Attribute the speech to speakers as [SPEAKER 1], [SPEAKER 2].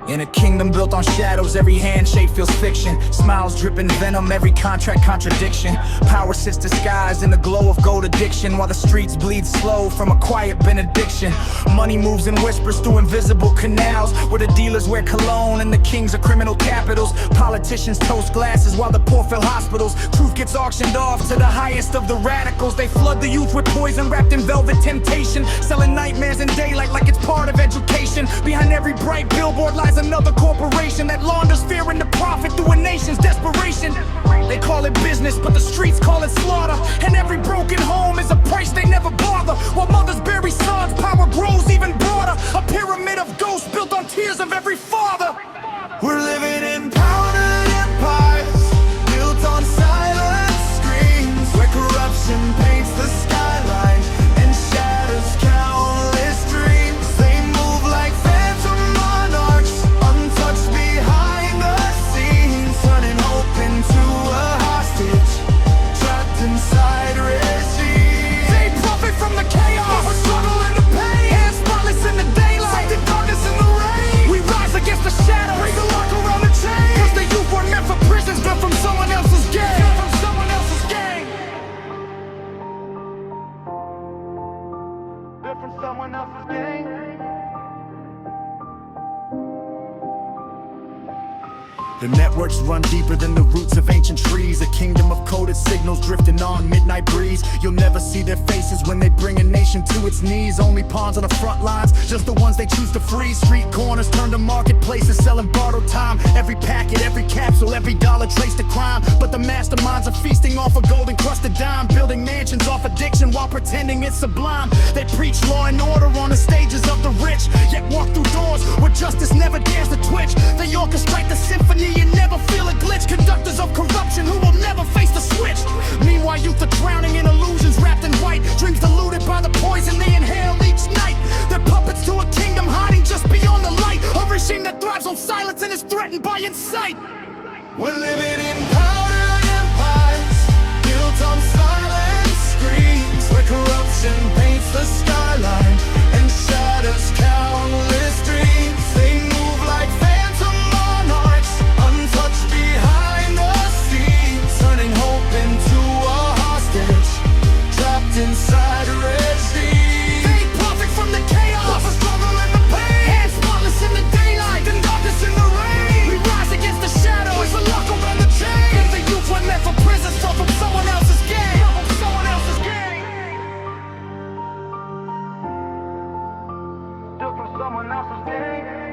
[SPEAKER 1] In a kingdom built on shadows, every handshake feels fiction. Smiles dripping venom, every contract contradiction. Power sits disguised in the glow of gold addiction, while the streets bleed slow from a quiet benediction. Money moves in whispers through invisible canals, where the dealers wear cologne and the kings are criminal capitals. Politicians toast glasses while the poor fill hospitals. Truth gets auctioned off to the highest of the radicals. They flood the youth with poison wrapped in velvet temptation, selling nightmares in daylight like it's part of education. Behind every bright billboard lies another corporation that launders fear into profit through a nation's desperation. They call it business, but the streets call it slaughter. And every broken home is a price they never bother. While mothers bury sons, power grows even broader. A pyramid of ghosts built on tears of every father.
[SPEAKER 2] We're living in powdered empires, built on silent screens, where corruption paints the skyline and shatters countless dreams. They move like phantom monarchs, untouched behind the scenes, turning hope into a hostage, trapped inside regimes.
[SPEAKER 1] They profit from the chaos,
[SPEAKER 2] We're struggling to pay,
[SPEAKER 1] hands spotless in the daylight,
[SPEAKER 2] the darkness in the rain.
[SPEAKER 1] we rise against the shadows.
[SPEAKER 2] Break the lock around the chain,
[SPEAKER 1] Cause the youth weren't meant for prisons, but from someone else's gang.
[SPEAKER 2] from someone else's gang. They're from someone else's gang.
[SPEAKER 3] The networks run deeper than the roots of ancient trees. A kingdom of coded signals drifting on midnight breeze. You'll never see their faces when they bring a nation to its knees. Only pawns on the front lines, just the ones they choose to freeze. Street corners turn to marketplaces, selling borrowed time. Every packet, every capsule, every dollar traced to crime. But the masterminds are feasting off a gold encrusted dime, building mansions off addiction while pretending it's sublime. They preach law and order on the stages of the rich, yet walk through doors where justice never dares to twitch. They orchestrate the symphony and never feel a glitch. Conductors of corruption who will never face the switch. Meanwhile, youth are drowning in illusions wrapped in white. Dreams diluted by the poison they inhale each night. They're puppets to a kingdom hiding just beyond the light. A regime that thrives on silence and is threatened by insight.
[SPEAKER 2] We're living in powdered empires, built on silent screens, where corruption paints the skyline and shatters countless dreams. They move like phantom monarchs, untouched behind the scenes, turning hope into a hostage, trapped inside regimes.
[SPEAKER 1] They profit from the chaos,
[SPEAKER 2] We're struggling to pay,
[SPEAKER 1] hands spotless in the daylight,
[SPEAKER 2] the darkness in the rain.
[SPEAKER 1] we rise against the shadows.
[SPEAKER 2] There's a lock around the chain.
[SPEAKER 1] Cause the youth weren't meant for prisons, but from someone else's gang.
[SPEAKER 2] From someone else's gang. Still from someone else's gang.